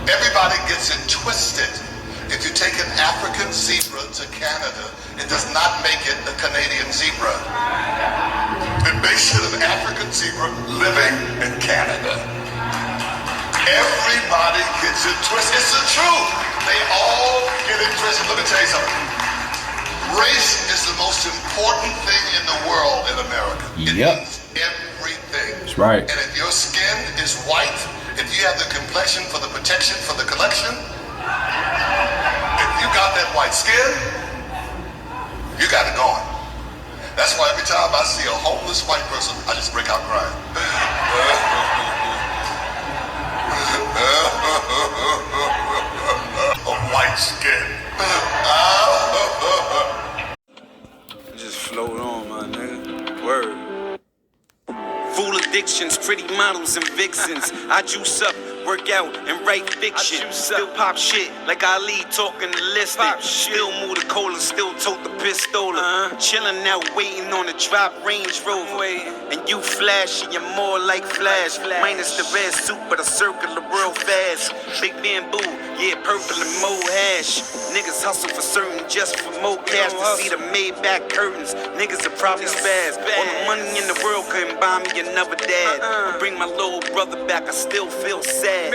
Everybody gets it twisted. If you take an African zebra to Canada, it does not make it a Canadian zebra. It makes it an African zebra living in Canada. Everybody gets it twisted. It's the truth. They all get it twisted. Let me tell you something. Race is the most important thing in the world in America. It means everything. That's right. And if your skin is white, if you have the complexion for the protection for the collection, if you got that white skin, you got it going. That's why every time I see a homeless white person, I just break out crying. A white skin. Just float on, my nigga. Word. Fool addictions, pretty models and vixens. I juice up, work out, and write fiction. Still pop shit like Ali talking to listed. Still move the cola, still tote the pistola. Chillin' out, waiting on the drop Range Rover. And you flashy, you're more like Flash. Minus the red suit, but I circle the world fast. Big bamboo, yeah, purple and mo hash. Niggas hustle for certain just for more cash. To see the Maybach curtains, niggas are probably spaz. All the money in the world couldn't buy me another dad. I bring my little brother back, I still feel sad.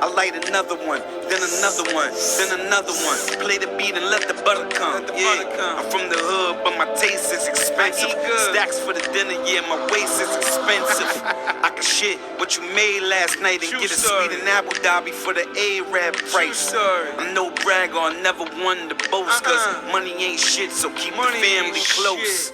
I light another one, then another one, then another one. Play the beat and let the butter come. I'm from the hood, but my taste is expensive. Stacks for the dinner, yeah, my waist is expensive. I can shit what you made last night and get a suite in Abu Dhabi for the Arab price. I'm no bragger, I never won the boast, cause money ain't shit, so keep the family close.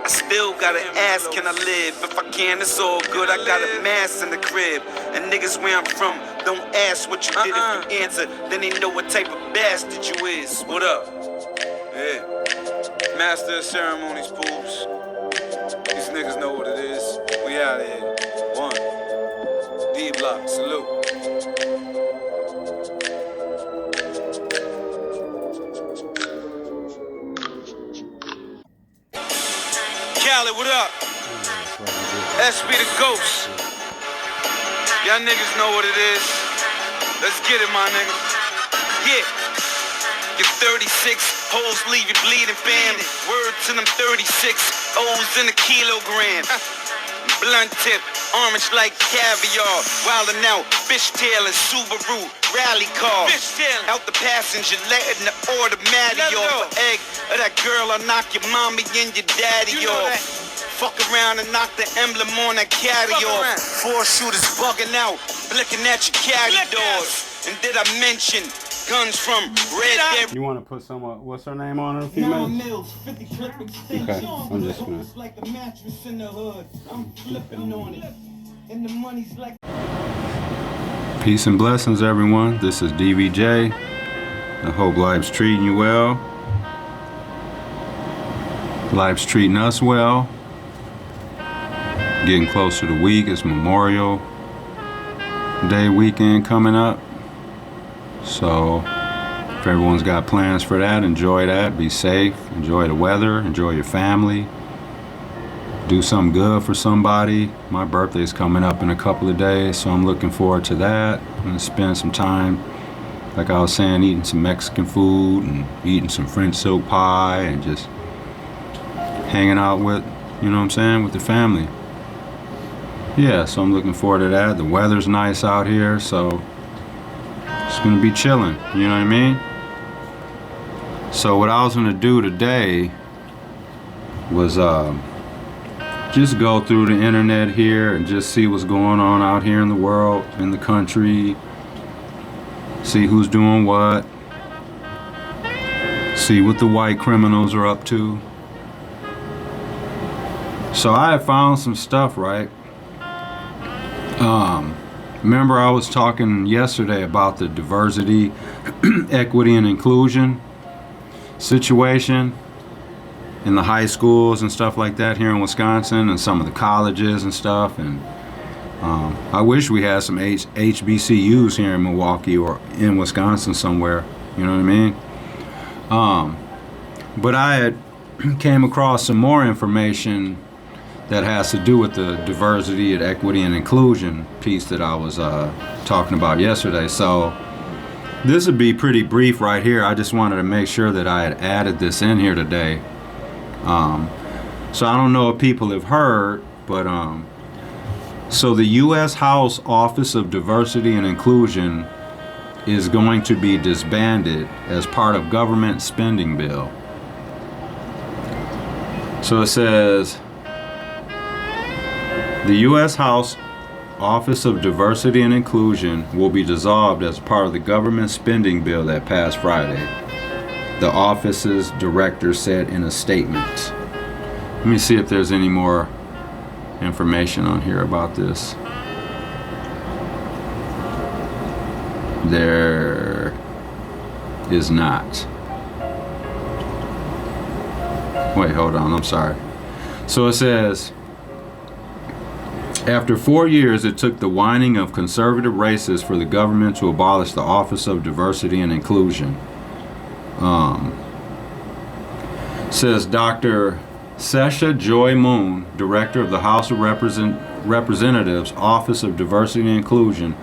I still gotta ask, can I live? If I can, it's all good. I got a mass in the crib. And niggas where I'm from, don't ask what you did. If you answer, then they know what type of bastard you is. What up? Yeah. Master of ceremonies, poops. These niggas know what it is. We out of here. One. D-Block, salute. Cali, what up? SB the Ghost. Y'all niggas know what it is. Let's get it, my nigga. Yeah. Your 36 hoes leave you bleeding, fam. Word to them 36 O's in a kilogram. Blunt tip, orange like caviar. Wildin' out, fishtail and Subaru rally car. Out the passenger, letting the automatic off. For egg of that girl, I'll knock your mommy and your daddy off. Fuck around and knock the emblem on that carry off. 4 shooters bugging out, blicking at your carry doors. And did I mention guns from Red Dead? You want to put some, what's her name on her? Okay, I'm just gonna. Like a mattress in the hood. I'm flipping on it. And the money's like. Peace and blessings, everyone. This is DVJ. I hope life's treating you well. Life's treating us well. Getting close to the week. It's Memorial Day weekend coming up. So if everyone's got plans for that, enjoy that. Be safe. Enjoy the weather. Enjoy your family. Do something good for somebody. My birthday's coming up in a couple of days, so I'm looking forward to that. I'm gonna spend some time, like I was saying, eating some Mexican food and eating some French silk pie and just hanging out with, you know what I'm saying, with the family. Yeah, so I'm looking forward to that. The weather's nice out here, so it's gonna be chilling, you know what I mean? So what I was gonna do today was just go through the internet here and just see what's going on out here in the world, in the country, see who's doing what, see what the white criminals are up to. So I have found some stuff, right? Remember I was talking yesterday about the diversity, equity, and inclusion situation in the high schools and stuff like that here in Wisconsin and some of the colleges and stuff. And I wish we had some HBCUs here in Milwaukee or in Wisconsin somewhere, you know what I mean? But I had came across some more information that has to do with the diversity and equity and inclusion piece that I was talking about yesterday. So This would be pretty brief right here. I just wanted to make sure that I had added this in here today. So I don't know if people have heard, but so the U.S. House Office of Diversity and Inclusion is going to be disbanded as part of government spending bill. So it says the U.S. House Office of Diversity and Inclusion will be dissolved as part of the government spending bill that passed Friday, the office's director said in a statement. Let me see if there's any more information on here about this. There is not. Wait, hold on, I'm sorry. So it says, after 4 years, it took the whining of conservative racists for the government to abolish the Office of Diversity and Inclusion. Says Dr. Sesha Joy Moon, director of the House of Representatives Office of Diversity and Inclusion,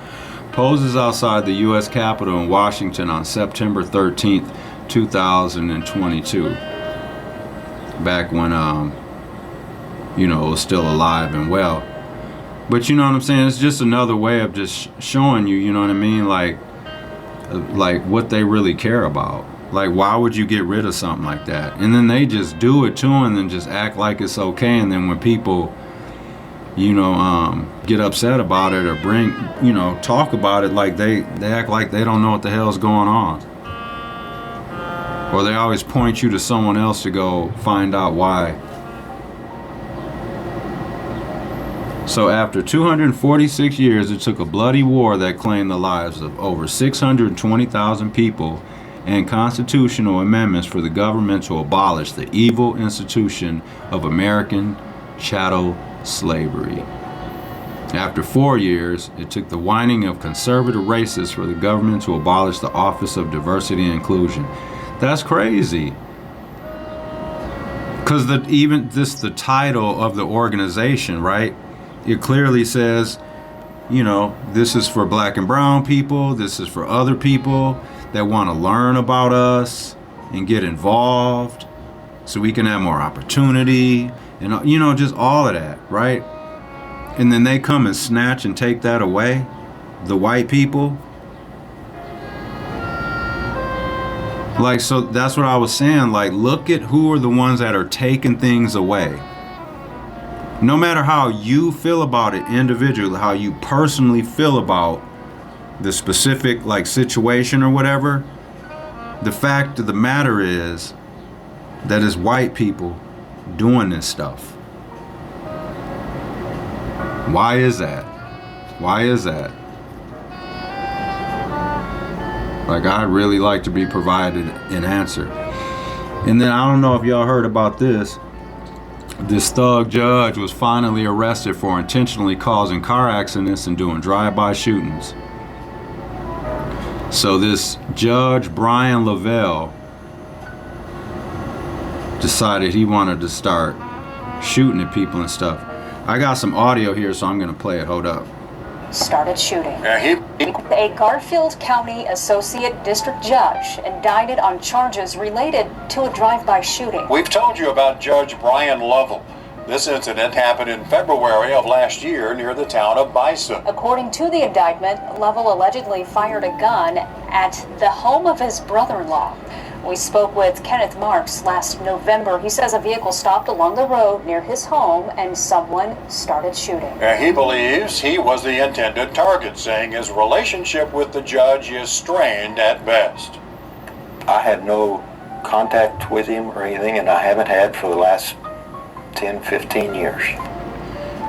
poses outside the U.S. Capitol in Washington on September 13th, 2022. Back when, it was still alive and well. But you know what I'm saying? It's just another way of just showing you, you know what I mean? Like what they really care about. Like, why would you get rid of something like that? And then they just do it to them and then just act like it's okay. And then when people, get upset about it or talk about it, like they act like they don't know what the hell's going on. Or they always point you to someone else to go find out why. So after 246 years, it took a bloody war that claimed the lives of over 620,000 people and constitutional amendments for the government to abolish the evil institution of American chattel slavery. After 4 years, it took the whining of conservative racists for the government to abolish the Office of Diversity and Inclusion. That's crazy. Because the title of the organization, right? It clearly says, this is for black and brown people. This is for other people that want to learn about us and get involved so we can have more opportunity and, just all of that, right? And then they come and snatch and take that away, the white people. Like, so that's what I was saying. Like, look at who are the ones that are taking things away. No matter how you feel about it individually, how you personally feel about the specific situation or whatever, the fact of the matter is that it's white people doing this stuff. Why is that? Why is that? I'd really like to be provided an answer. And then I don't know if y'all heard about this. This thug judge was finally arrested for intentionally causing car accidents and doing drive-by shootings. So this judge, Brian Lavelle, decided he wanted to start shooting at people and stuff. I got some audio here, so I'm going to play it. Hold up. Started shooting. A Garfield County Associate District Judge indicted on charges related to a drive-by shooting. We've told you about Judge Brian Lovell. This incident happened in February of last year near the town of Bison. According to the indictment, Lovell allegedly fired a gun at the home of his brother-in-law. We spoke with Kenneth Marks last November. He says a vehicle stopped along the road near his home and someone started shooting. He believes he was the intended target, saying his relationship with the judge is strained at best. I had no contact with him or anything, and I haven't had for the last 10, 15 years.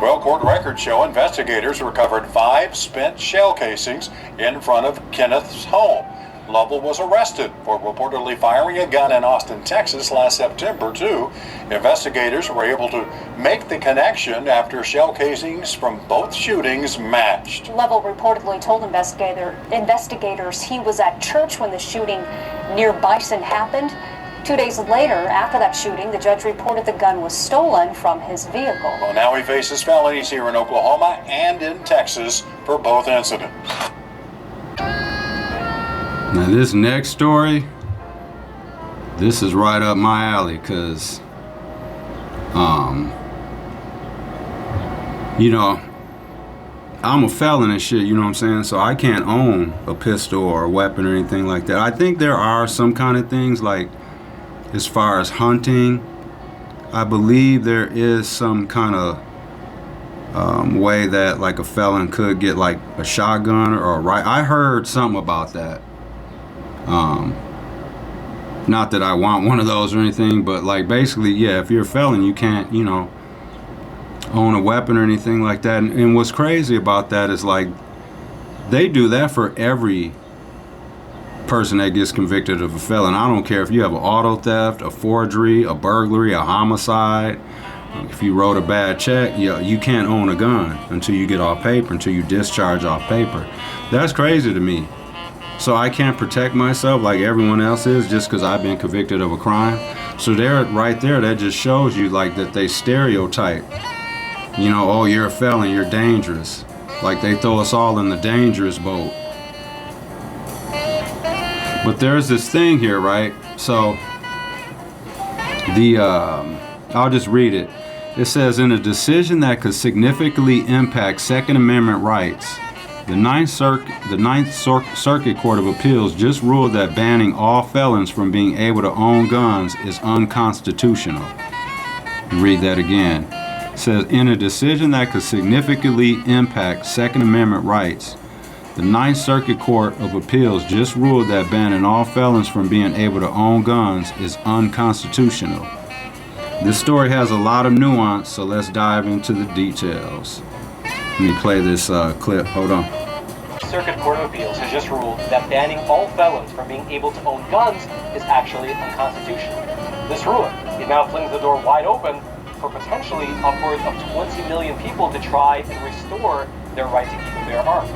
Well, court records show investigators recovered 5 spent shell casings in front of Kenneth's home. Lovell was arrested for reportedly firing a gun in Austin, Texas last September, too. Investigators were able to make the connection after shell casings from both shootings matched. Lovell reportedly told investigators he was at church when the shooting near Bison happened. 2 days later, after that shooting, the judge reported the gun was stolen from his vehicle. Well, now he faces felonies here in Oklahoma and in Texas for both incidents. Now this next story, this is right up my alley, because you know, I'm a felon and shit, you know what I'm saying? So I can't own a pistol or a weapon or anything like that. I think there are some kind of things, like as far as hunting, I believe there is some kind of way that like a felon could get like a shotgun or a rifle. I heard something about that. Not that I want one of those or anything, but like basically, yeah, if you're a felon, you can't, you know, own a weapon or anything like that. And what's crazy about that is like they do that for every person that gets convicted of a felon. I don't care if you have an auto theft, a forgery, a burglary, a homicide. If you wrote a bad check, you can't own a gun until you get off paper, until you discharge off paper. That's crazy to me. So I can't protect myself like everyone else is just because I've been convicted of a crime. So there, right there, that just shows you like that they stereotype. You know, oh, you're a felon, you're dangerous. Like they throw us all in the dangerous boat. But there's this thing here, right? So I'll just read it. It says, in a decision that could significantly impact Second Amendment rights, the Ninth Circuit Court of Appeals just ruled that banning all felons from being able to own guns is unconstitutional. Read that again. It says, in a decision that could significantly impact Second Amendment rights, the Ninth Circuit Court of Appeals just ruled that banning all felons from being able to own guns is unconstitutional. This story has a lot of nuance, so let's dive into the details. Let me play this clip. Hold on. Circuit Court of Appeals has just ruled that banning all felons from being able to own guns is actually unconstitutional. This ruling, it now flings the door wide open for potentially upwards of 20 million people to try and restore their right to keep and bear arms.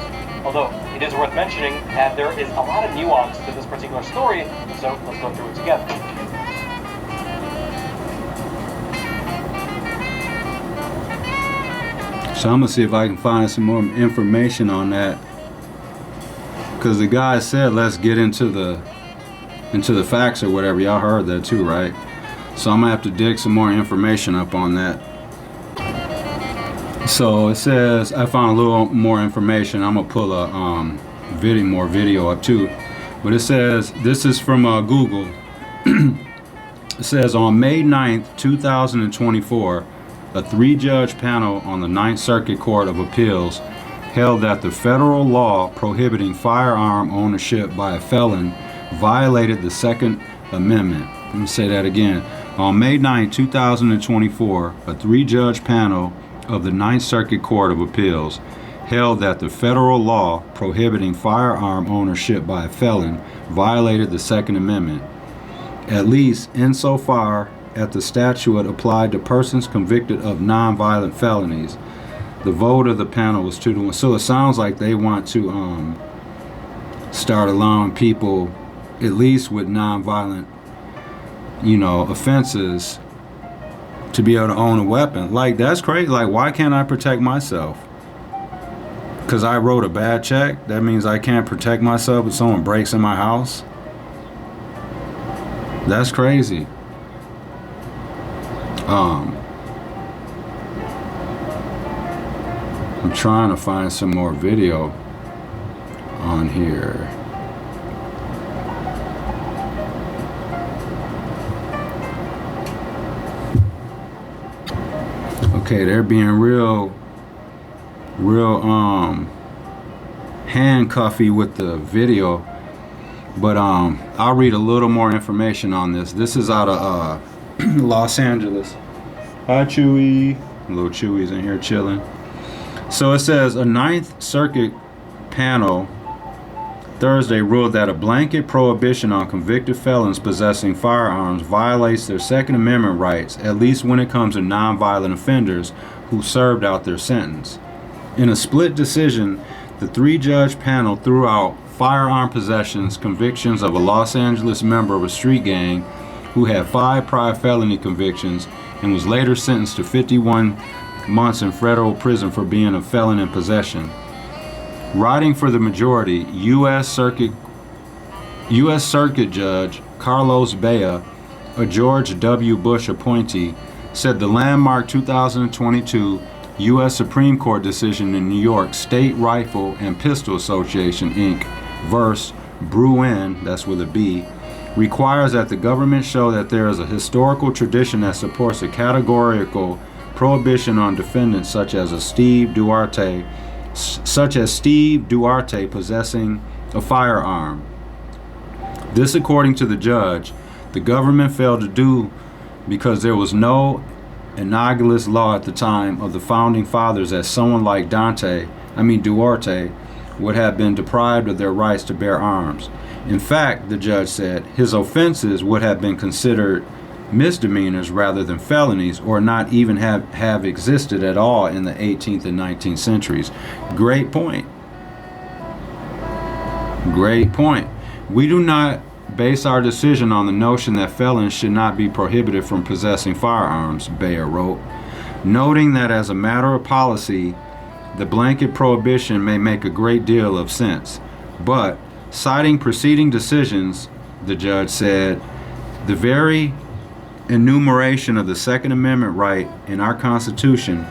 Although, it is worth mentioning that there is a lot of nuance to this particular story, so let's go through it together. So I'm gonna see if I can find some more information on that, because the guy said let's get into the facts or whatever. Y'all heard that too, right? So I'm gonna have to dig some more information up on that. So it says I found a little more information. I'm gonna pull a more video up too, but it says this is from Google. It says on May 9th, 2024. A 3-judge panel on the Ninth Circuit Court of Appeals held that the federal law prohibiting firearm ownership by a felon violated the Second Amendment. Let me say that again. On May 9, 2024, a 3-judge panel of the Ninth Circuit Court of Appeals held that the federal law prohibiting firearm ownership by a felon violated the Second Amendment, at least insofar as the statute applied to persons convicted of nonviolent felonies. The vote of the panel was 2-1. So it sounds like they want to start allowing people, at least with nonviolent, offenses, to be able to own a weapon. Like, that's crazy. Like, why can't I protect myself? Because I wrote a bad check? That means I can't protect myself if someone breaks in my house? That's crazy. I'm trying to find some more video on here. Okay, they're being real handcuffy with the video, but I'll read a little more information on this. This is out of Los Angeles. Hi, Chewy. Little Chewy's in here chilling. So it says a Ninth Circuit panel Thursday ruled that a blanket prohibition on convicted felons possessing firearms violates their Second Amendment rights, at least when it comes to nonviolent offenders who served out their sentence. In a split decision, the 3-judge panel threw out firearm possessions convictions of a Los Angeles member of a street gang who had 5 prior felony convictions and was later sentenced to 51 months in federal prison for being a felon in possession. Writing for the majority, U.S. Circuit U.S. Circuit Judge Carlos Bea, a George W. Bush appointee, said the landmark 2022 U.S. Supreme Court decision in New York State Rifle and Pistol Association, Inc. versus Bruin, that's with a B, requires that the government show that there is a historical tradition that supports a categorical prohibition on defendants such as Steve Duarte possessing a firearm. This, according to the judge, the government failed to do because there was no analogous law at the time of the founding fathers that someone like Duarte would have been deprived of their rights to bear arms. In fact, the judge said, his offenses would have been considered misdemeanors rather than felonies, or not even have existed at all in the 18th and 19th centuries. Great point. Great point. We do not base our decision on the notion that felons should not be prohibited from possessing firearms, Bea wrote, noting that as a matter of policy, the blanket prohibition may make a great deal of sense. But, citing preceding decisions, the judge said, the very enumeration of the Second Amendment right in our Constitution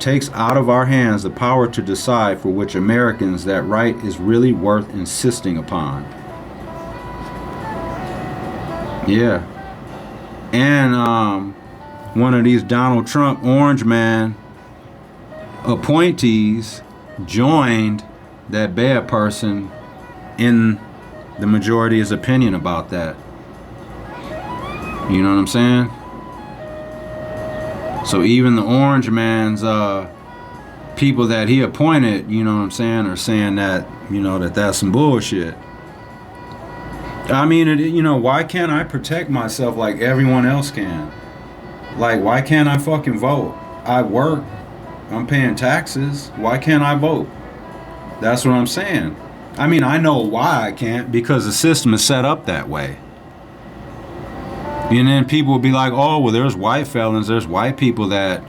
takes out of our hands the power to decide for which Americans that right is really worth insisting upon. Yeah. And one of these Donald Trump Orange Man appointees joined that Bea person in the majority's opinion about that. You know what I'm saying? So even the Orange Man's people that he appointed, you know what I'm saying, are saying that, you know, that's some bullshit. I mean, why can't I protect myself like everyone else can? Like, why can't I fucking vote? I work. I'm paying taxes. Why can't I vote? That's what I'm saying. I mean, I know why I can't, because the system is set up that way. And then people will be like, oh, well, there's white felons. There's white people that,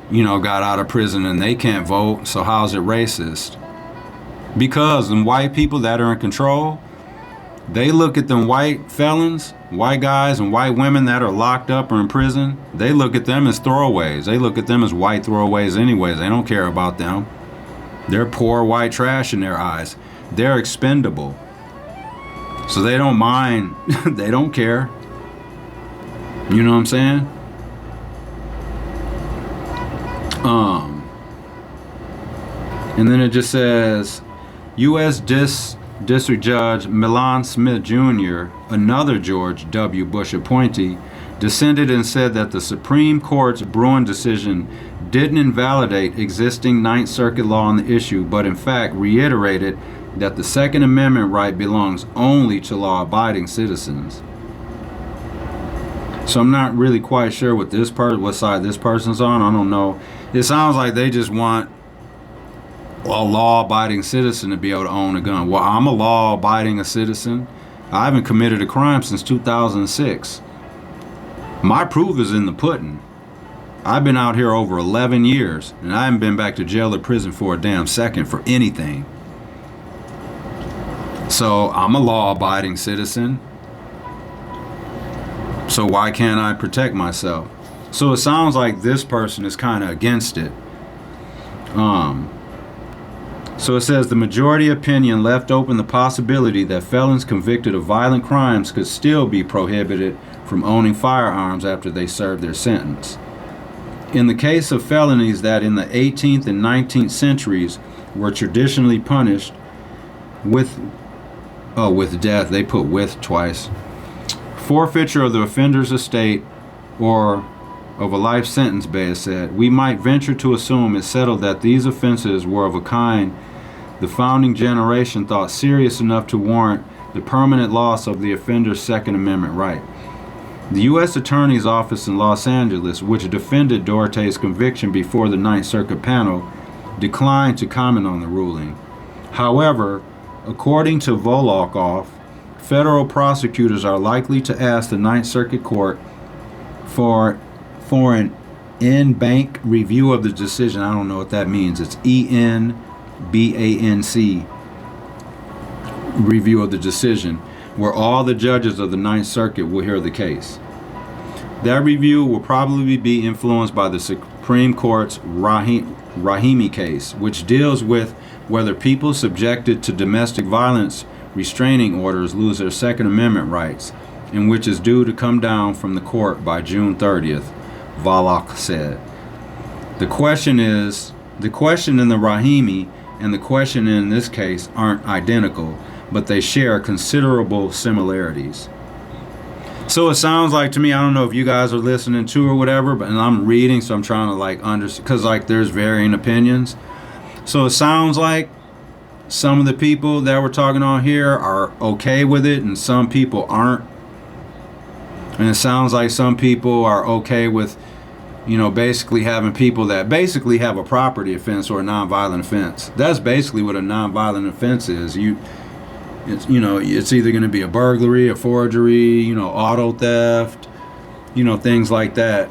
got out of prison and they can't vote. So how's it racist? Because the white people that are in control, they look at them white felons, white guys and white women that are locked up or in prison. They look at them as throwaways. They look at them as white throwaways anyways. They don't care about them. They're poor white trash in their eyes. They're expendable. So they don't mind. They don't care. You know what I'm saying? And then it just says, U.S. District Judge Milan Smith Jr., another George W. Bush appointee, dissented and said that the Supreme Court's Bruin decision didn't invalidate existing Ninth Circuit law on the issue, but in fact reiterated that the Second Amendment right belongs only to law-abiding citizens. So I'm not really quite sure what side this person's on. I don't know. It sounds like they just want a law-abiding citizen to be able to own a gun. Well, I'm a law-abiding citizen. I haven't committed a crime since 2006. My proof is in the pudding. I've been out here over 11 years, and I haven't been back to jail or prison for a damn second for anything. So I'm a law-abiding citizen. So why can't I protect myself? So it sounds like this person is kind of against it. So it says the majority opinion left open the possibility that felons convicted of violent crimes could still be prohibited from owning firearms after they serve their sentence. In the case of felonies that in the 18th and 19th centuries were traditionally punished with death, they put with twice, forfeiture of the offender's estate, or of a life sentence, Bea said, we might venture to assume it's settled that these offenses were of a kind the founding generation thought serious enough to warrant the permanent loss of the offender's Second Amendment right. The U.S. Attorney's Office in Los Angeles, which defended Duarte's conviction before the Ninth Circuit panel, declined to comment on the ruling. However, according to Volokov, federal prosecutors are likely to ask the Ninth Circuit Court for an en-banc review of the decision. I don't know what that means. It's ENBANC review of the decision, where all the judges of the Ninth Circuit will hear the case. That review will probably be influenced by the Supreme Court's Rahimi case, which deals with whether people subjected to domestic violence restraining orders lose their Second Amendment rights, and which is due to come down from the court by June 30th, Valak said. The question in the Rahimi and the question in this case aren't identical, but they share considerable similarities. So it sounds like to me, I don't know if you guys are listening to or whatever, but and I'm reading, so I'm trying to like understand, because like there's varying opinions. So it sounds like some of the people that we're talking on here are okay with it and some people aren't. And it sounds like some people are okay with, you know, basically having people that basically have a property offense or a nonviolent offense. That's basically what a nonviolent offense is. It's, you know, it's either going to be a burglary, a forgery, you know, auto theft, you know, things like that.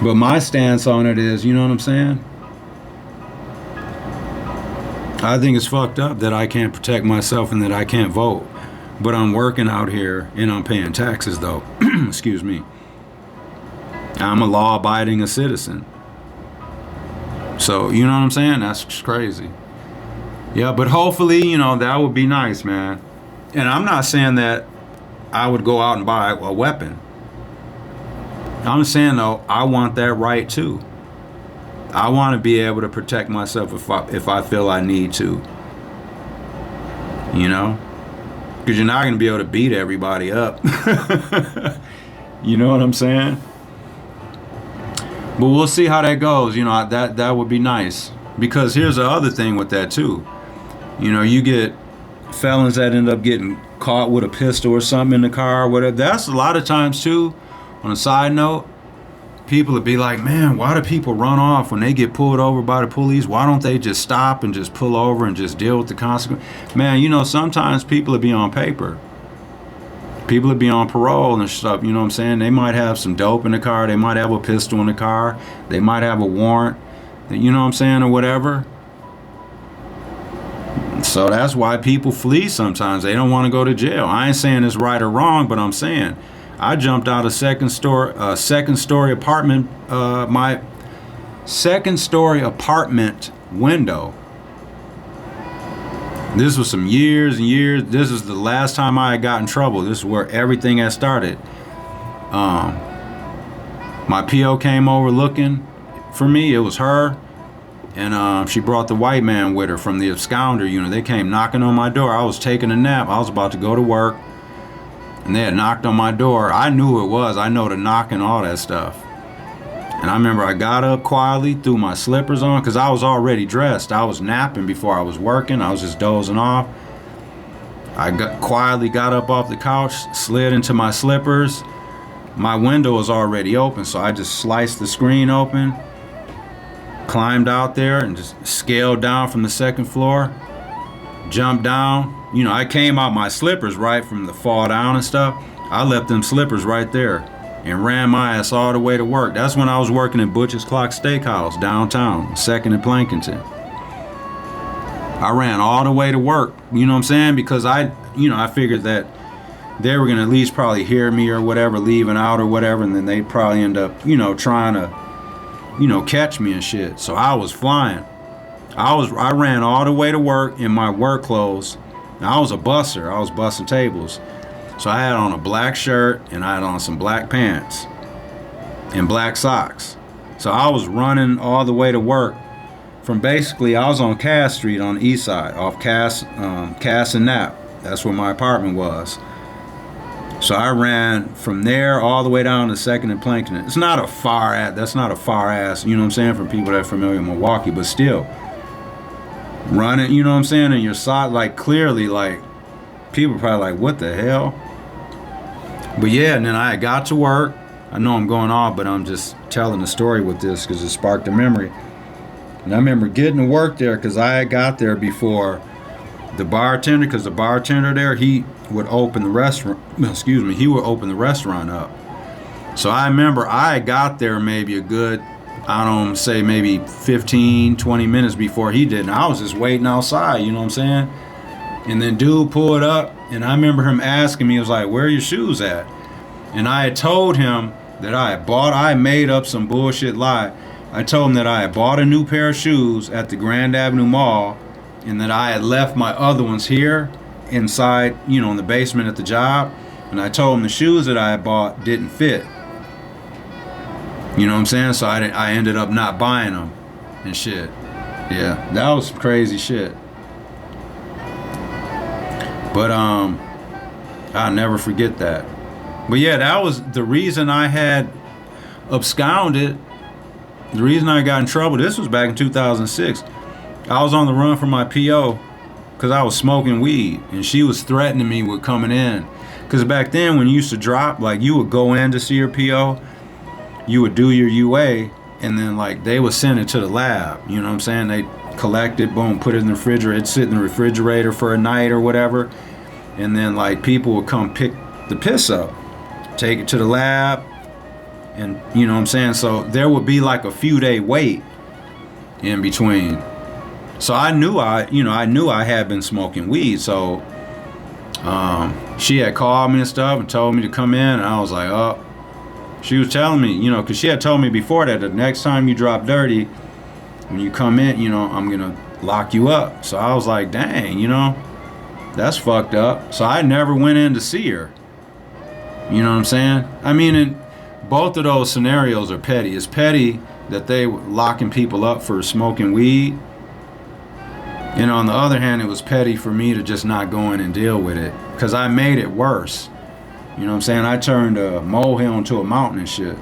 But my stance on it is, you know what I'm saying? I think it's fucked up that I can't protect myself and that I can't vote. But I'm working out here and I'm paying taxes though. Excuse me. I'm a law-abiding citizen. So, you know what I'm saying? That's just crazy. Yeah, but hopefully, you know, that would be nice, man. And I'm not saying that I would go out and buy a weapon. I'm saying, though, I want that right, too. I want to be able to protect myself if I feel I need to. You know? Because you're not going to be able to beat everybody up. You know what I'm saying? But we'll see how that goes. You know, that would be nice. Because here's the other thing with that, too. You know, you get felons that end up getting caught with a pistol or something in the car or whatever. That's a lot of times, too. On a side note, people would be like, man, why do people run off when they get pulled over by the police? Why don't they just stop and just pull over and just deal with the consequence? Man, you know, sometimes people would be on paper. People would be on parole and stuff, you know what I'm saying? They might have some dope in the car. They might have a pistol in the car. They might have a warrant, you know what I'm saying, or whatever. So that's why people flee sometimes. They don't want to go to jail. I ain't saying it's right or wrong, but I'm saying I jumped out a second story apartment, my second story apartment window. This was some years and years. This is the last time I had got in trouble. This is where everything had started. My PO came over looking for me. It was her. And she brought the white man with her from the absconder unit. They came knocking on my door. I was taking a nap. I was about to go to work. And they had knocked on my door. I knew who it was. I know the knock and all that stuff. And I remember I got up quietly, threw my slippers on, because I was already dressed. I was napping before I was working. I was just dozing off. I quietly got up off the couch, slid into my slippers. My window was already open, so I just sliced the screen open, climbed out there, and just scaled down from the second floor, jumped down. You know, I came out my slippers right from the fall down and stuff. I left them slippers right there and ran my ass all the way to work. That's when I was working at Butcher's Clock Steakhouse downtown, 2nd and Plankinton. I ran all the way to work, you know what I'm saying? Because I figured that they were going to at least probably hear me or whatever, leaving out or whatever, and then they'd probably end up, you know, trying to, you know, catch me and shit. So I was flying. I ran all the way to work in my work clothes. Now, I was a busser. I was bussing tables. So I had on a black shirt and I had on some black pants and black socks. So I was running all the way to work from basically, I was on Cass Street on the east side, off Cass and Knapp. That's where my apartment was. So I ran from there all the way down to 2nd and Plankinton. That's not a far ass, you know what I'm saying, for people that are familiar with Milwaukee, but still. Running, you know what I'm saying, and your side, like, clearly, like, people probably like, what the hell? But yeah, and then I got to work. I know I'm going off, but I'm just telling the story with this because it sparked a memory. And I remember getting to work there because I had got there before the bartender, because the bartender there, he would open the restaurant, he would open the restaurant up. So I remember I got there maybe a good I don't say maybe 15, 20 minutes before he did. And I was just waiting outside, you know what I'm saying? And then dude pulled up, and I remember him asking me, he was like, where are your shoes at? And I had told him that I made up some bullshit lie. I told him that I had bought a new pair of shoes at the Grand Avenue Mall, and that I had left my other ones here inside, you know, in the basement at the job. And I told him the shoes that I had bought didn't fit. You know what I'm saying? So I ended up not buying them and shit. Yeah, that was some crazy shit. But I'll never forget that. But yeah, that was the reason I had absconded. The reason I got in trouble. This was back in 2006. I was on the run from my PO because I was smoking weed, and she was threatening me with coming in. Because back then, when you used to drop, like, you would go in to see your PO, you would do your UA, and then like they would send it to the lab. You know what I'm saying? They collect it, boom, put it in the refrigerator. It'd sit in the refrigerator for a night or whatever, and then like people would come pick the piss up, take it to the lab, and you know what I'm saying? So there would be like a few day wait in between. So I knew I had been smoking weed. So she had called me and stuff and told me to come in, and I was like, oh. She was telling me, you know, because she had told me before that the next time you drop dirty, when you come in, you know, I'm gonna lock you up. So I was like, dang, you know, that's fucked up. So I never went in to see her. You know what I'm saying? I mean, in both of those scenarios are petty. It's petty that they were locking people up for smoking weed. And on the other hand, it was petty for me to just not go in and deal with it, because I made it worse. You know what I'm saying? I turned a molehill into a mountain and shit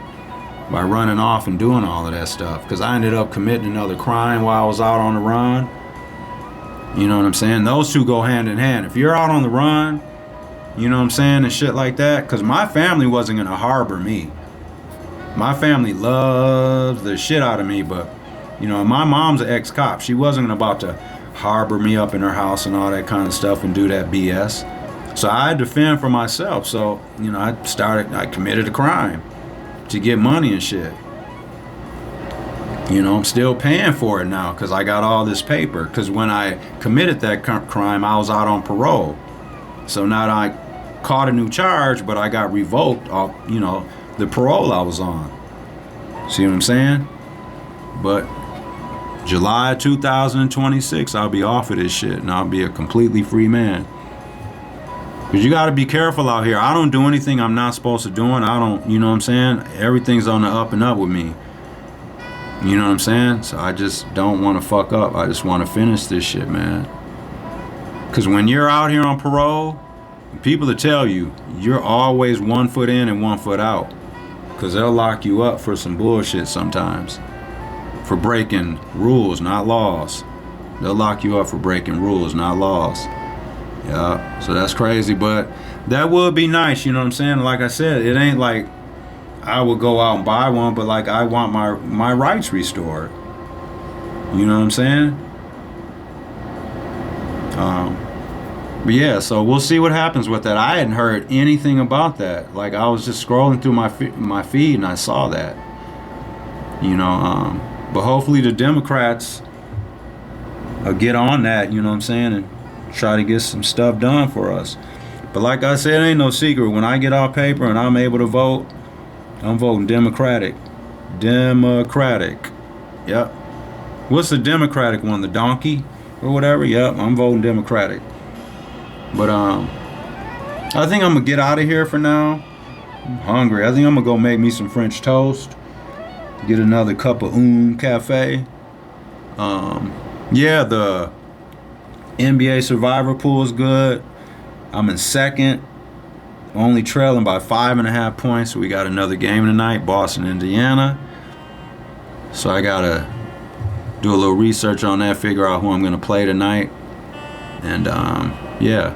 by running off and doing all of that stuff, because I ended up committing another crime while I was out on the run. You know what I'm saying? Those two go hand in hand. If you're out on the run, you know what I'm saying, and shit like that, because my family wasn't going to harbor me. My family loves the shit out of me, but, you know, my mom's an ex-cop. She wasn't about to harbor me up in her house and all that kind of stuff and do that BS. So I had to fend for myself. So, you know, I committed a crime to get money and shit. You know, I'm still paying for it now because I got all this paper. Because when I committed that crime, I was out on parole. So now I caught a new charge, but I got revoked off, you know, the parole I was on. See what I'm saying? But July 2026, I'll be off of this shit and I'll be a completely free man. Because you got to be careful out here. I don't do anything I'm not supposed to do. I don't, you know what I'm saying? Everything's on the up and up with me. You know what I'm saying? So I just don't want to fuck up. I just want to finish this shit, man. Because when you're out here on parole, people will tell you, you're always 1 foot in and 1 foot out. Because they'll lock you up for some bullshit sometimes. For breaking rules, not laws. They'll lock you up for breaking rules, not laws. Yeah, so that's crazy, but that would be nice, you know what I'm saying? Like I said, it ain't like I would go out and buy one, but like I want my rights restored. You know what I'm saying? But yeah, so we'll see what happens with that. I hadn't heard anything about that. Like I was just scrolling through my feed and I saw that. You know, but hopefully the Democrats will get on that, you know what I'm saying, and try to get some stuff done for us. But like I said, it ain't no secret. When I get off paper and I'm able to vote, I'm voting Democratic. Democratic. Yep. What's the Democratic one? The donkey or whatever? Yep, I'm voting Democratic. But I think I'm gonna get out of here for now. I'm hungry. I think I'm gonna go make me some French toast. Get another cup of cafe. Yeah, the NBA Survivor pool is good. I'm in second, only trailing by 5.5 points. So we got another game tonight, Boston, Indiana. So I gotta do a little research on that, figure out who I'm gonna play tonight, and yeah.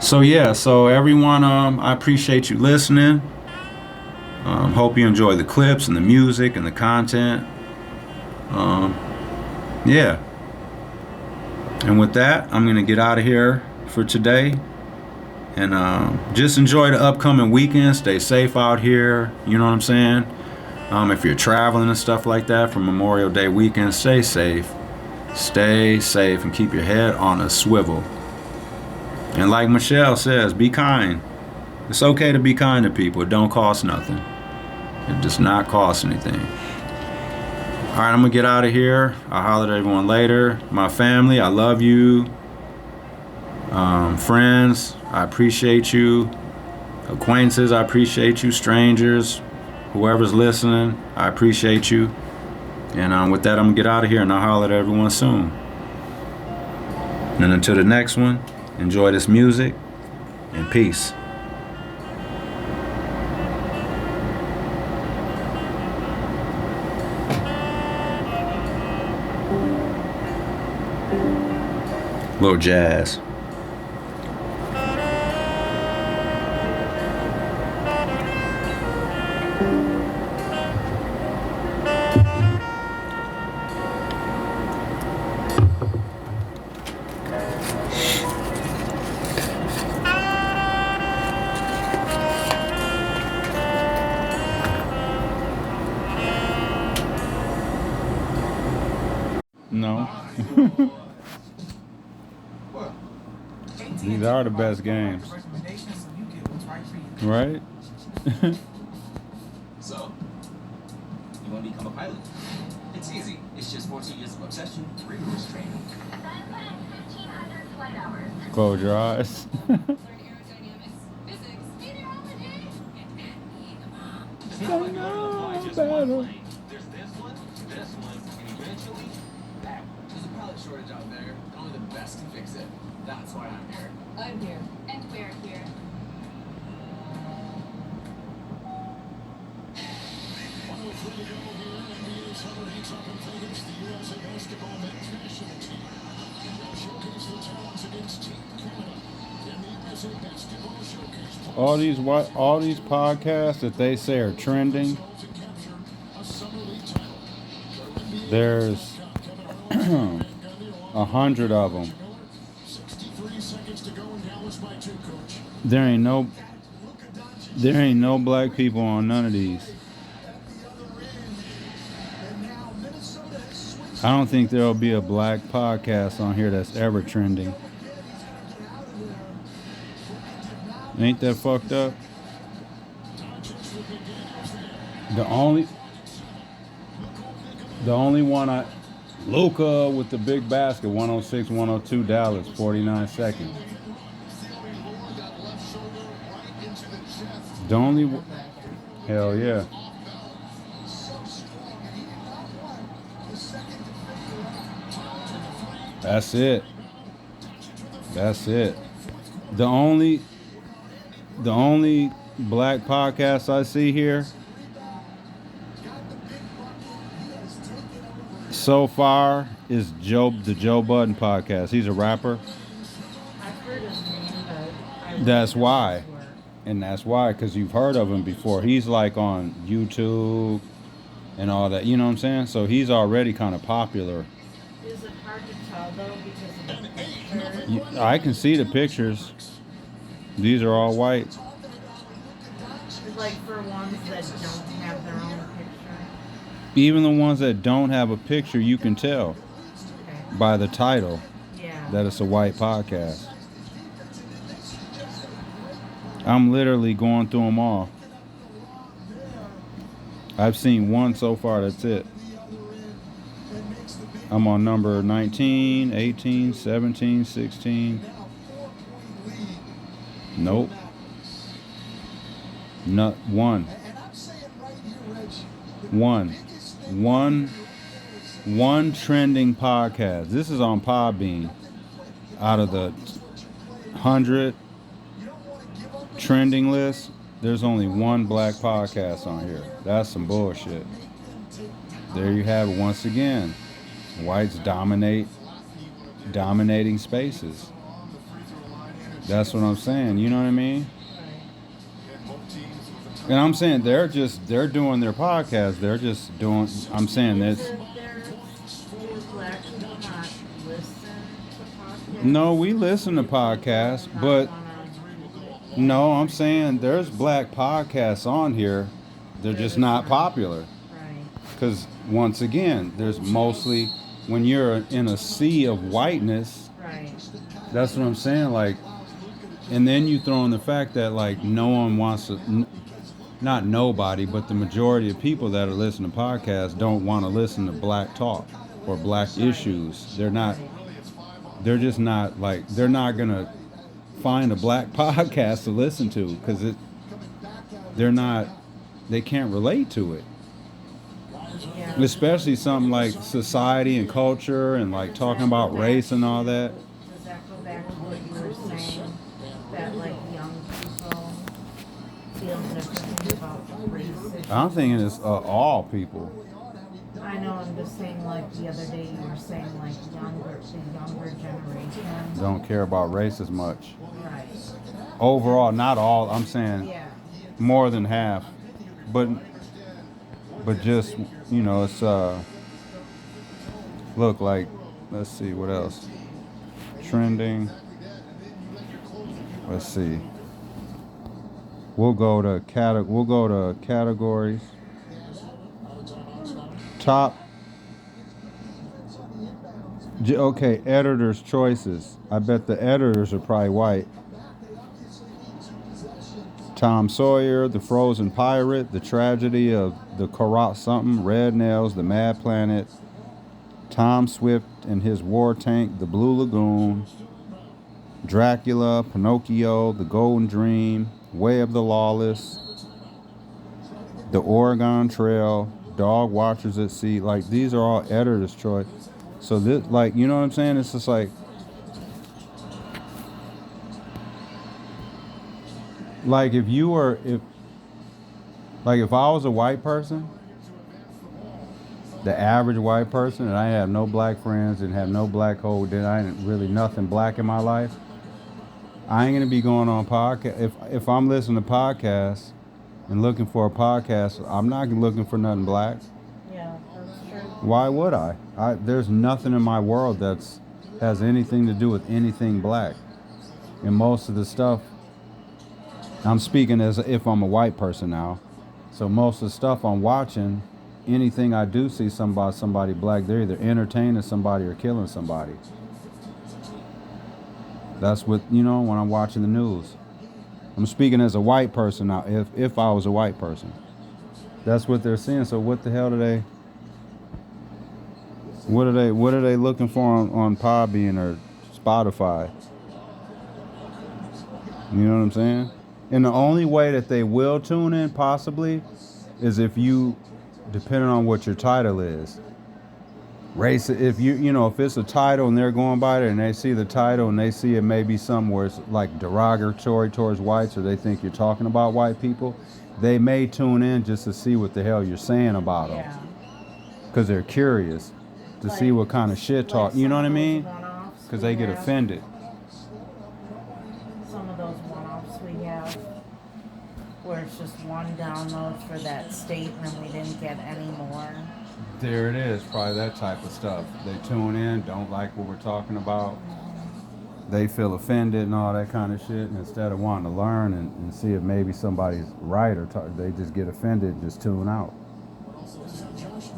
So everyone, I appreciate you listening. Hope you enjoy the clips and the music and the content. Yeah. And with that, I'm going to get out of here for today. And just enjoy the upcoming weekend. Stay safe out here. You know what I'm saying? If you're traveling and stuff like that for Memorial Day weekend, stay safe. Stay safe and keep your head on a swivel. And like Michelle says, be kind. It's okay to be kind to people. It don't cost nothing. It does not cost anything. All right, I'm going to get out of here. I'll holler at everyone later. My family, I love you. Friends, I appreciate you. Acquaintances, I appreciate you. Strangers, whoever's listening, I appreciate you. And with that, I'm going to get out of here, and I'll holler at everyone soon. And until the next one, enjoy this music, and peace. Little jazz. No. These are the best games. Right? So, you want to become a pilot? It's easy. It's just 14 years of obsession, rigorous training. Close your eyes. There's this one, and eventually that one. There's a pilot shortage out there, and only the best can fix it. That's why I'm here. I'm here. And we're here. All these podcasts that they say are trending, there's 100 of them. There ain't no black people on none of these. I don't think there'll be a black podcast on here that's ever trending. Ain't that fucked up? The only one Luca with the big basket, 106, 102 Dallas, 49 seconds. The only, hell yeah. That's it. The only black podcast I see here so far is the Joe Budden podcast. He's a rapper. I've heard his name, but That's why. And that's why, because you've heard of him before. He's like on YouTube and all that. You know what I'm saying? So he's already kind of popular. is it hard to tell though because of the picture? I can see the pictures. These are all white. Like for ones that don't have their own picture. Even the ones that don't have a picture, you can tell Okay. by the title Yeah. that it's a white podcast. I'm literally going through them all. I've seen one so far, that's it. I'm on number 19, 18, 17, 16. Nope. Not one. One trending podcast. This is on Podbean. Out of the 100 trending list, there's only one black podcast on here. That's some bullshit. There you have it once again. Whites dominating spaces. That's what I'm saying. You know what I mean? And I'm saying they're doing their podcast. They're just doing. I'm saying this. Do black people not listen to podcasts? No, we listen to podcasts, but no, I'm saying there's black podcasts on here. They're just not popular. Because once again, there's mostly, when you're in a sea of whiteness, Right. that's what I'm saying. Like, and then you throw in the fact that like no one wants to, not nobody, but the majority of people that are listening to podcasts don't want to listen to black talk or black issues. They're just not like, they're not gonna find a black podcast to listen to because they can't relate to it. Yeah. Especially something like society and culture and like talking about race and all that. Does that go back to what you were saying? That like young people feel differently about race? I'm thinking it's all people. I know, I'm just saying, like the other day you were saying like the younger generation. Don't care about race as much. Right. Overall, not all. I'm saying Yeah. more than half. But just, you know, it's look like, let's see what else. Trending. Let's see. We'll go to categories. Top. Okay, editors' choices. I bet the editors are probably white. Tom Sawyer, The Frozen Pirate, The Tragedy of the Corot something, Red Nails, The Mad Planet, Tom Swift and His War Tank, The Blue Lagoon, Dracula, Pinocchio, The Golden Dream, Way of the Lawless, The Oregon Trail, Dog Watchers at Sea. Like, these are all editor's choice. So this, like, you know what I'm saying? It's just like if I was a white person, the average white person, and I have no black friends and have no black code, then I ain't really nothing black in my life, I ain't gonna be going on podcast. If I'm listening to podcasts and looking for a podcast, I'm not looking for nothing black. Yeah, that's true. Why would I? There's nothing in my world has anything to do with anything black. And most of the stuff, I'm speaking as if I'm a white person now. So most of the stuff I'm watching, anything I do see somebody black, they're either entertaining somebody or killing somebody. That's what, you know, when I'm watching the news. I'm speaking as a white person now, if I was a white person. That's what they're seeing. So what the hell what are they looking for on Podbean or Spotify? You know what I'm saying? And the only way that they will tune in possibly is if you, depending on what your title is. Race, if if it's a title and they're going by it and they see the title and they see it maybe somewhere it's like derogatory towards whites, or they think you're talking about white people, they may tune in just to see what the hell you're saying about them. Yeah. Because they're curious to see what kind of shit talk, you know what I mean? Because they get offended. Some of those one-offs we have where it's just one download for that state and then we didn't get any more. There it is, probably that type of stuff. They tune in, don't like what we're talking about. They feel offended and all that kind of shit. And instead of wanting to learn and see if maybe somebody's right or they just get offended and just tune out.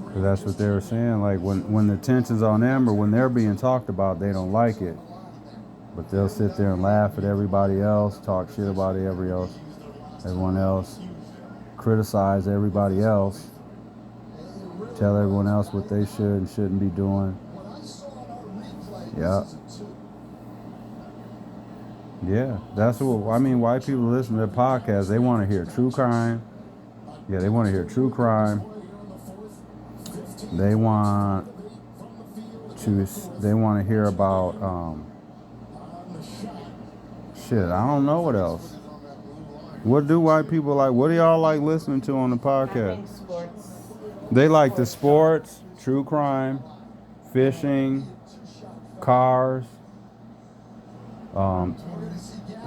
Because that's what they were saying. Like when the attention's on them or when they're being talked about, they don't like it. But they'll sit there and laugh at everybody else, talk shit about everyone else, criticize everybody else. Tell everyone else what they should and shouldn't be doing. Yeah. Yeah, that's what, I mean, white people listen to podcasts, they want to hear true crime. Yeah, they want to hear true crime. They want to hear about, shit, I don't know what else. What do white people like? What do y'all like listening to on the podcast? I think sports. They like the sports, true crime, fishing, cars,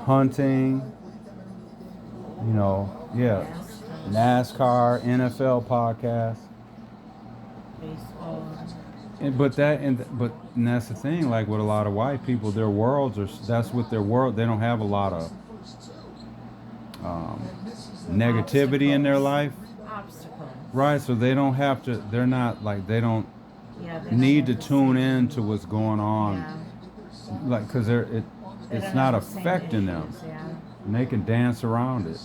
hunting, NASCAR, NFL podcast. Baseball. But that's the thing, like with a lot of white people, their worlds that's what their world, they don't have a lot of negativity in their life. Obstacles. Right, so they don't have to. They're not like they don't Yeah, they need to don't have the tune same- in to what's going on, Yeah. like because They it's don't not have the same affecting them, issues, yeah. and they can dance around it.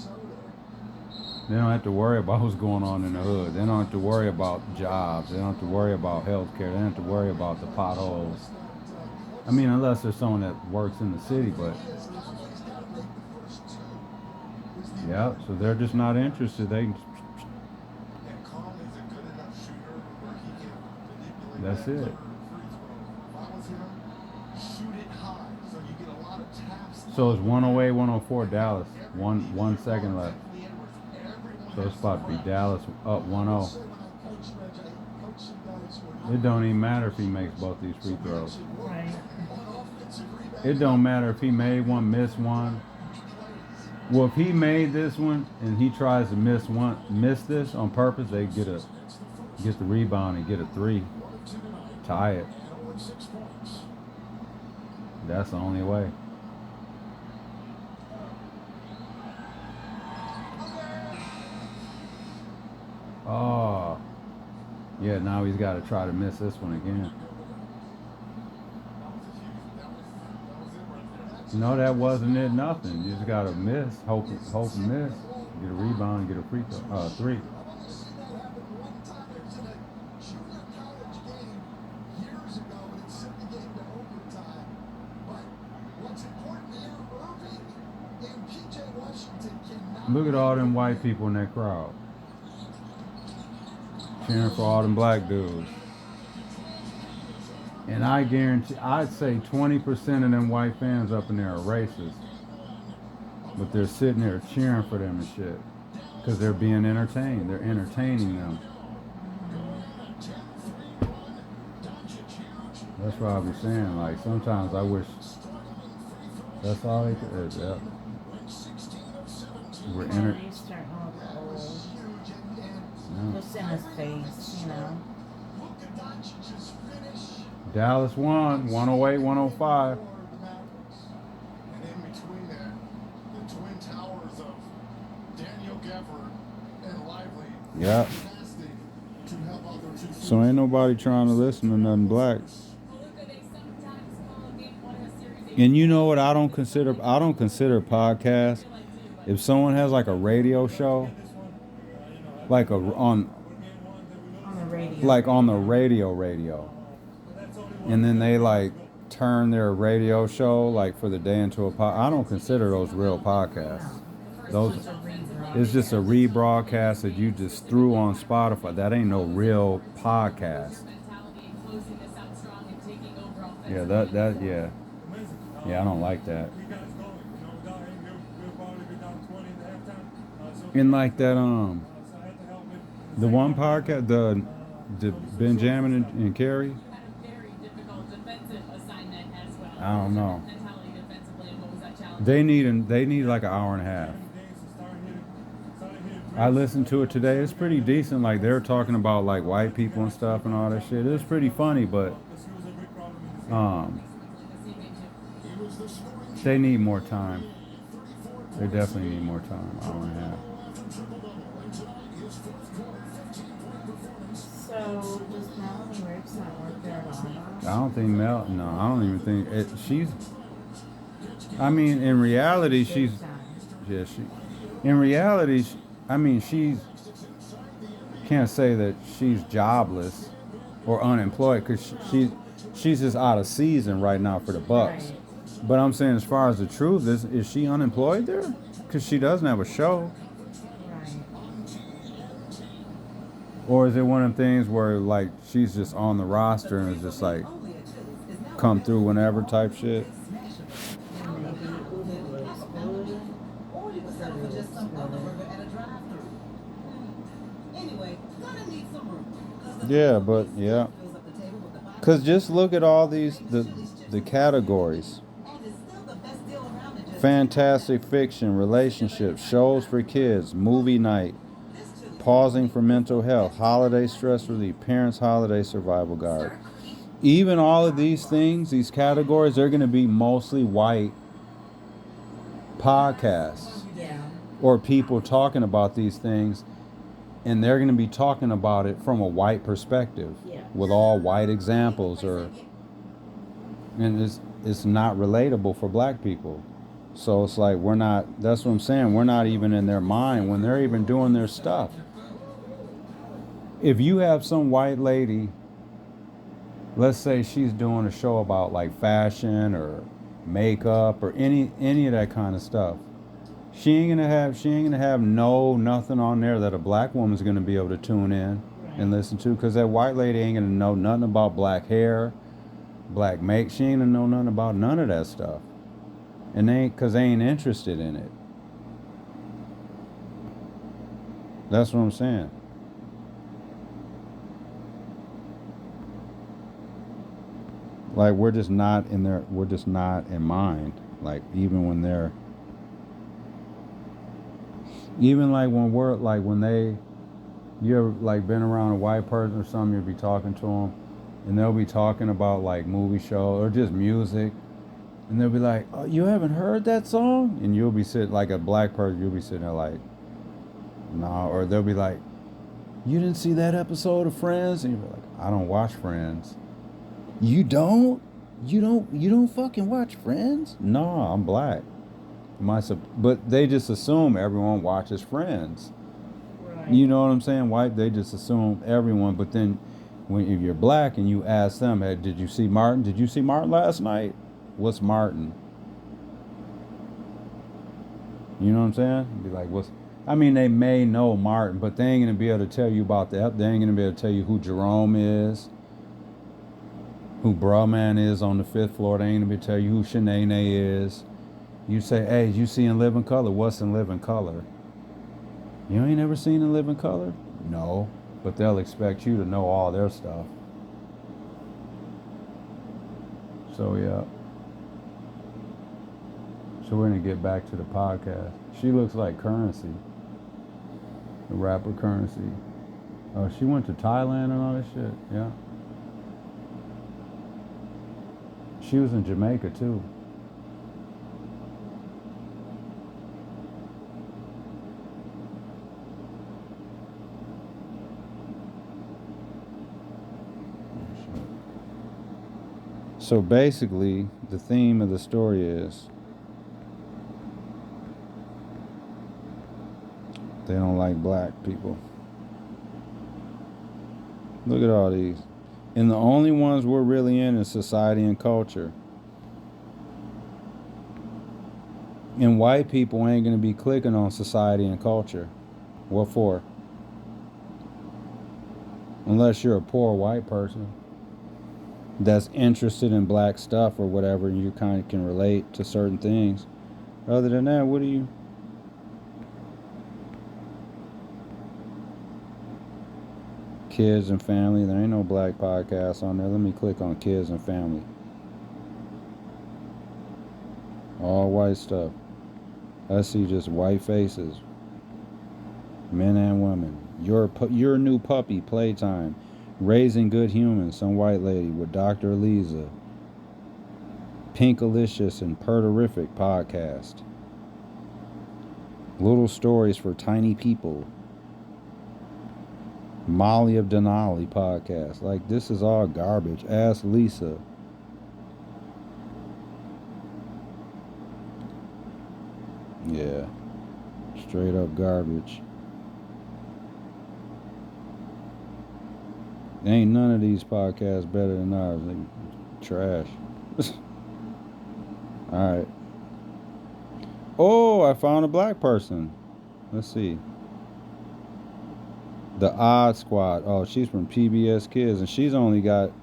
They don't have to worry about what's going on in the hood. They don't have to worry about jobs. They don't have to worry about health care. They don't have to worry about the potholes. I mean, unless there's someone that works in the city, but yeah, so they're just not interested. That's it. So it's 108, 104 Dallas. 1 second left. So it's about to be Dallas up 1-0. It don't even matter if he makes both these free throws. Right. It don't matter if he made one, missed one. Well, if he made this one and he tries to miss this on purpose, they get the rebound and get a 3, tie it. That's the only way. Oh, yeah. Now he's got to try to miss this one again. No, that wasn't it. Nothing. You just got to miss, hope and miss. Get a rebound, get a free throw, 3. Look at all them white people in that crowd. Cheering for all them black dudes. And I guarantee, I'd say 20% of them white fans up in there are racist. But they're sitting there cheering for them and shit. Because they're being entertained. They're entertaining them. That's what I was saying. Like, sometimes I wish that's all they could. Yeah. We're He's starting to look old. Yeah. Just in his face, you know. Dallas won, 108, 105. And in between that, the twin towers of Daniel Gefford and Lively. Yeah. So ain't nobody trying to listen to nothing black. And you know what? I don't consider podcasts. If someone has like a radio show, like on the radio. like on the radio, and then they like turn their radio show like for the day into a pod, I don't consider those real podcasts. Those, it's just a rebroadcast that you just threw on Spotify. That ain't no real podcast. Yeah, yeah, I don't like that. And like that, the one podcast, the Benjamin and Carrie. I don't know. They need like an hour and a half. I listened to it today. It's pretty decent. Like they're talking about like white people and stuff and all that shit. It was pretty funny, but they need more time. They definitely need more time. Hour and a half. So does Melanie Riggs not work there at all? I don't think Mel. No, I don't even think it. She's. I mean, in reality, she's. Yeah, she. In reality, I mean, she's. Can't say that she's jobless or unemployed because she's just out of season right now for the Bucks. Right. But I'm saying, as far as the truth is she unemployed there? Because she doesn't have a show. Right. Or is it one of them things where like she's just on the roster and it's just like come through whenever type shit? Yeah, but yeah. Cause just look at all these the categories. Fantastic fiction, relationships, shows for kids, movie night, pausing for mental health, holiday stress relief, parents' holiday survival guide. Even all of these things, these categories, they're going to be mostly white podcasts or people talking about these things. and they're going to be talking about it from a white perspective, with all white examples, and it's not relatable for black people. So it's like we're not. That's what I'm saying. We're not even in their mind when they're even doing their stuff. If you have some white lady, let's say she's doing a show about like fashion or makeup or any of that kind of stuff, she ain't gonna have nothing on there that a black woman's gonna be able to tune in and listen to, because that white lady ain't gonna know nothing about black hair, black make. She ain't gonna know nothing about none of that stuff, and because they ain't interested in it. That's what I'm saying. Like we're just not in mind. Like even when they're, even like when we're like when they, you ever like been around a white person or something, you'll be talking to them, and they'll be talking about like movie show or just music, and they'll be like, "Oh, you haven't heard that song?" And you'll be sitting like a black person, you'll be sitting there like, "No," or they'll be like, "You didn't see that episode of Friends?" And you'll be like, "I don't watch Friends." You don't? You don't fucking watch Friends? No, I'm black. But they just assume everyone watches Friends. Right. You know what I'm saying? White, they just assume everyone. But then, if you're black and you ask them, "Hey, did you see Martin? Did you see Martin last night? What's Martin?" You know what I'm saying? Be like, what's? I mean, they may know Martin, but they ain't gonna be able to tell you about that. They ain't gonna be able to tell you who Jerome is, who Brahman is on the 5th floor. They ain't gonna be able to tell you who Shanae is. You say, "Hey, you see In Living Color? What's In Living Color?" You ain't never seen In Living Color? No, but they'll expect you to know all their stuff. So yeah. So we're gonna get back to the podcast. She looks like Currency, the rapper Currency. Oh, she went to Thailand and all that shit. Yeah. She was in Jamaica too. So basically, the theme of the story is they don't like black people. Look at all these. And the only ones we're really in is society and culture. And white people ain't going to be clicking on society and culture. What for? Unless you're a poor white person that's interested in black stuff or whatever, and you kind of can relate to certain things. Other than that, what do you? Kids and family. There ain't no black podcasts on there. Let me click on kids and family. All white stuff. I see just white faces. Men and women. Your new puppy, Playtime. Raising Good Humans, some white lady with Dr. Eliza. Pinkalicious and Perterific podcast. Little Stories for Tiny People. Molly of Denali podcast. Like, this is all garbage. Ask Lisa. Yeah. Straight up garbage. Ain't none of these podcasts better than ours. They trash. Alright. Oh, I found a black person. Let's see. The Odd Squad. Oh, she's from PBS Kids, and she's only got,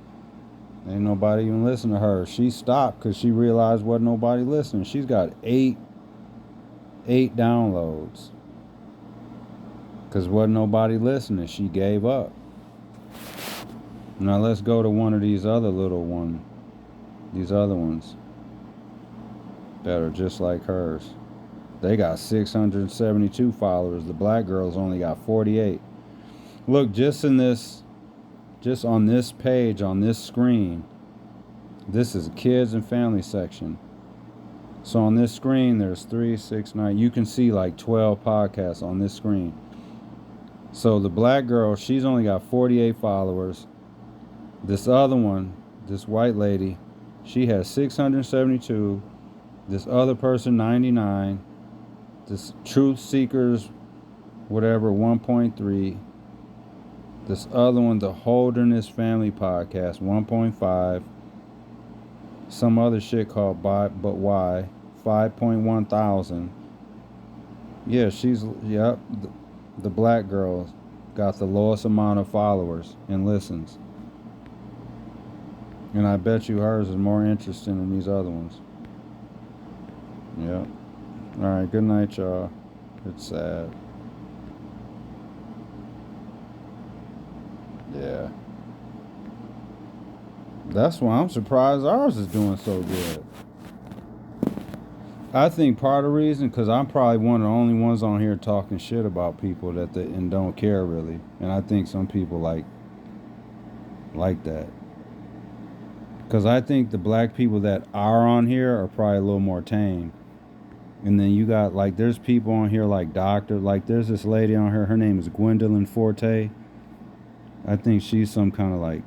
ain't nobody even listen to her. She stopped because she realized wasn't nobody listening. She's got eight downloads because wasn't nobody listening. She gave up. Now let's go to one of these other little ones. These other ones that are just like hers. They got 672 followers. The black girls only got 48. Look, just on this page, on this screen, this is kids and family section. So on this screen, there's 3, 6, 9. You can see like 12 podcasts on this screen. So the black girl, she's only got 48 followers. This other one, this white lady, she has 672. This other person, 99. This Truth Seekers, whatever, 1.3. This other one, the Holderness Family Podcast, 1.5. Some other shit called But Why, 5.1 thousand. Yeah, the black girl got the lowest amount of followers and listens. And I bet you hers is more interesting than these other ones. Yep. Alright, good night, y'all. It's sad. Yeah. That's why I'm surprised ours is doing so good. I think part of the reason, because I'm probably one of the only ones on here talking shit about people and don't care really. And I think some people like that. Because I think the black people that are on here are probably a little more tame. And then you got, like, there's people on here like there's this lady on here, her name is Gwendolyn Forte. I think she's some kind of like,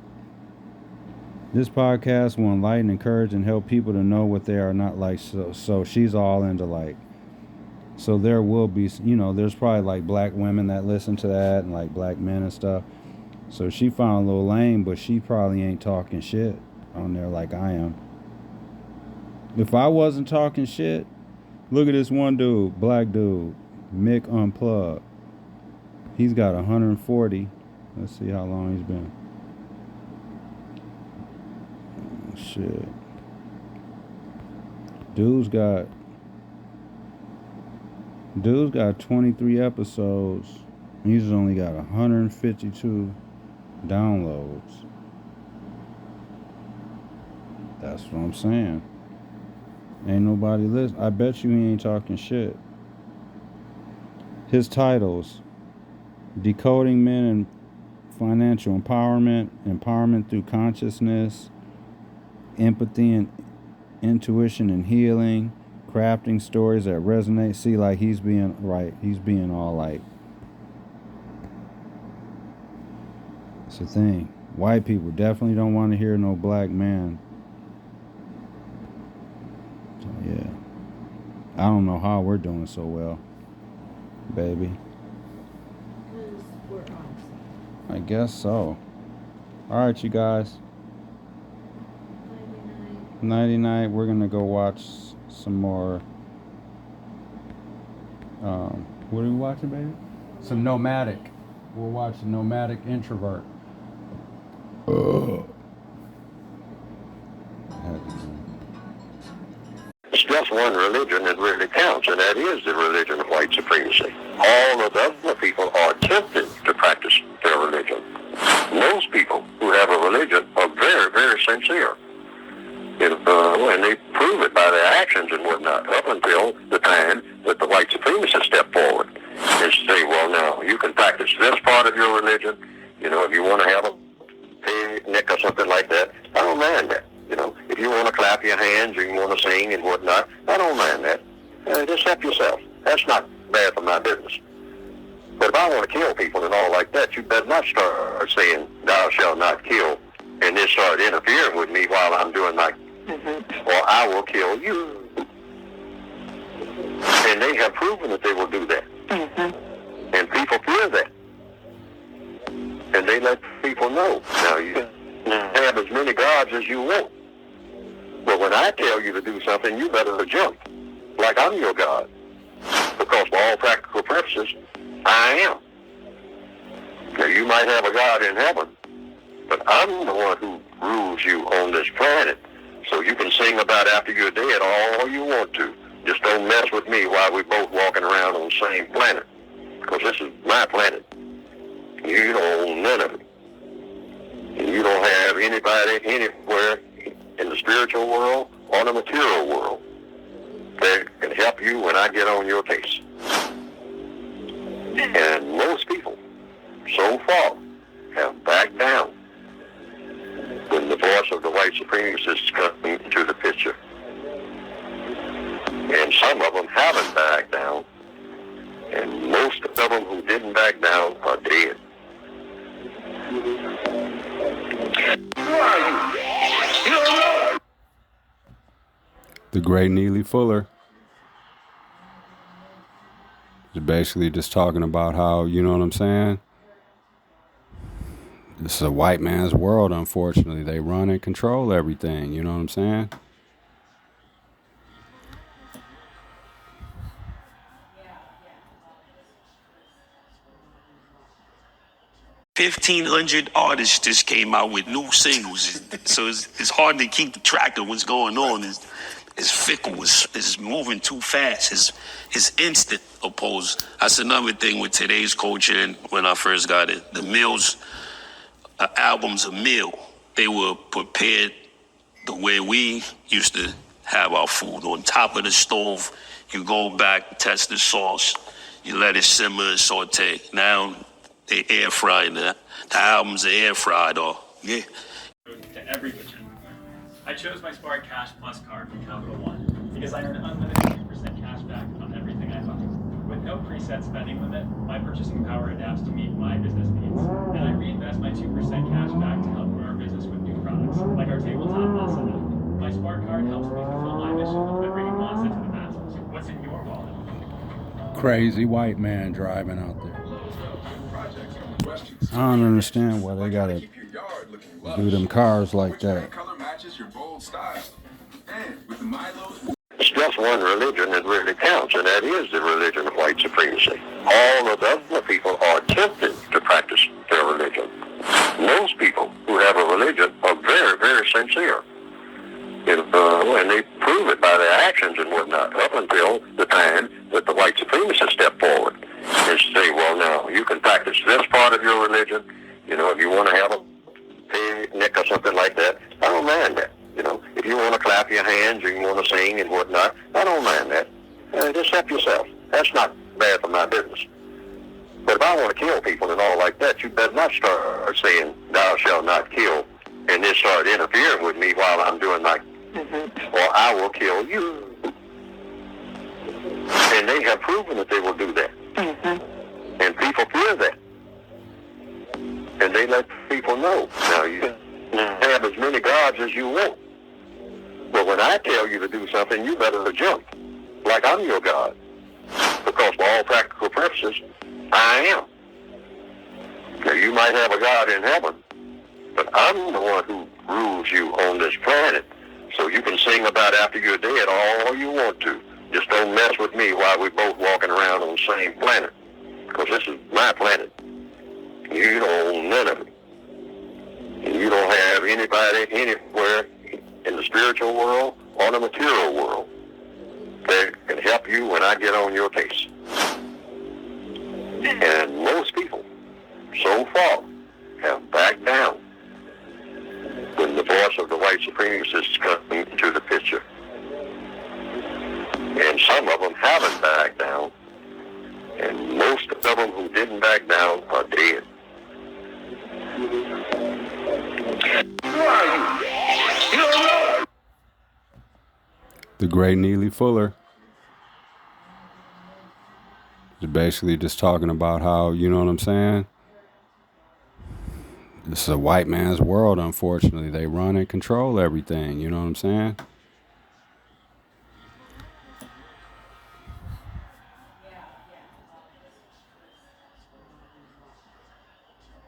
this podcast will enlighten, encourage, and help people to know what they are not like. So she's all into like, so there will be, there's probably like black women that listen to that and like black men and stuff. So she found a little lame, but she probably ain't talking shit on there like I am. If I wasn't talking shit, look at this one dude, black dude, Mick Unplugged. He's got 140. Let's see how long he's been. Oh, shit. Dude's got 23 episodes. He's only got 152 downloads. That's what I'm saying. Ain't nobody listen. I bet you he ain't talking shit. His titles: Decoding Men and Financial Empowerment, Empowerment Through Consciousness, Empathy and Intuition and Healing, Crafting Stories That Resonate. See, like he's being all like, it's the thing. White people definitely don't want to hear no black man. So yeah, I don't know how we're doing so well, baby. I guess so. Alright, you guys. Nighty night. We're gonna go watch some more. What are we watching, baby? Some Nomadic. We'll watch Nomadic Introvert. It's just one religion that really counts, and that is the religion of white supremacy. All of the other people are tempted to practice their religion. Most people who have a religion are very, very sincere. And they prove it by their actions and whatnot, up until the time that the white supremacists step forward and say, well, now, you can practice this part of your religion. If you want to have a picnic or something like that, I don't mind that. If you want to clap your hands or you want to sing and whatnot, I don't mind that. Just help yourself. That's not bad for my business. But if I want to kill people and all like that, you better not start saying, thou shalt not kill, and then start interfering with me while I'm doing my, or I will kill you. And they have proven that they will do that. And people fear that. And they let people know. Now, you have as many gods as you want. But when I tell you to do something, you better jump, like I'm your God. Because for all practical purposes, I am. Now, you might have a God in heaven, but I'm the one who rules you on this planet. So you can sing about after you're dead all you want to. Just don't mess with me while we're both walking around on the same planet. Because this is my planet. You don't own none of it. And you don't have anybody anywhere in the spiritual world or the material world that can help you when I get on your case. And most people, so far, have backed down when the voice of the white supremacists comes into the picture. And some of them haven't backed down, and most of of them who didn't back down are dead. Who are you? You're The great Neely Fuller is basically just talking about how, you know what I'm saying? This is a white man's world, unfortunately. They run and control everything, you know what I'm saying? $1,500 artists just came out with new singles, so it's hard to keep track of what's going on. It's fickle. It's moving too fast. It's instant opposed. That's another thing with today's culture. And when I first got it, the meals, albums, a meal. They were prepared the way we used to have our food on top of the stove. You go back, test the sauce, you let it simmer and saute. Now they air fry the albums are air fried or yeah. To every kitchen. I chose my Spark Cash Plus card from Capital One because I earn unlimited 2% cash back on everything I buy. With no preset spending limit, my purchasing power adapts to meet my business needs, and I reinvest my 2% cash back to help grow our business with new products, like our tabletop pasta. My Spark card helps me fulfill my mission by bringing Monster to the masses. What's in your wallet? Crazy white man driving out there. I don't understand why they gotta do them cars like that. It's just one religion that really counts, and that is the religion of white supremacy. All of the other people are tempted to practice their religion. Most people who have a religion are very, very sincere. And they prove it by their actions and whatnot, up until the time that the white supremacists step forward and say, well, now, you can practice this part of your religion, if you want to have a picnic or something like that, I don't mind that. If you want to clap your hands or you want to sing and whatnot, I don't mind that. Just help yourself. That's not bad for my business. But if I want to kill people and all like that, you better not start saying, thou shalt not kill, and then start interfering with me while I'm doing my, or I will kill you. And they have proven that they will do that. And people fear that. And they let people know. Now, you can have as many gods as you want. But when I tell you to do something, you better jump. Like I'm your God. Because for all practical purposes, I am. Now, you might have a God in heaven, but I'm the one who rules you on this planet. So you can sing about after you're dead all you want to. Just don't mess with me while we're both walking around on the same planet. Because this is my planet. You don't own none of it. And you don't have anybody anywhere in the spiritual world or the material world that can help you when I get on your case. And most people, so far, have backed down when the voice of the white supremacists comes into the picture. And some of them haven't backed down, and most of them who didn't back down are dead. Who are you? You're The great Neely Fuller is basically just talking about how, you know what I'm saying? This is a white man's world, unfortunately. They run and control everything, you know what I'm saying?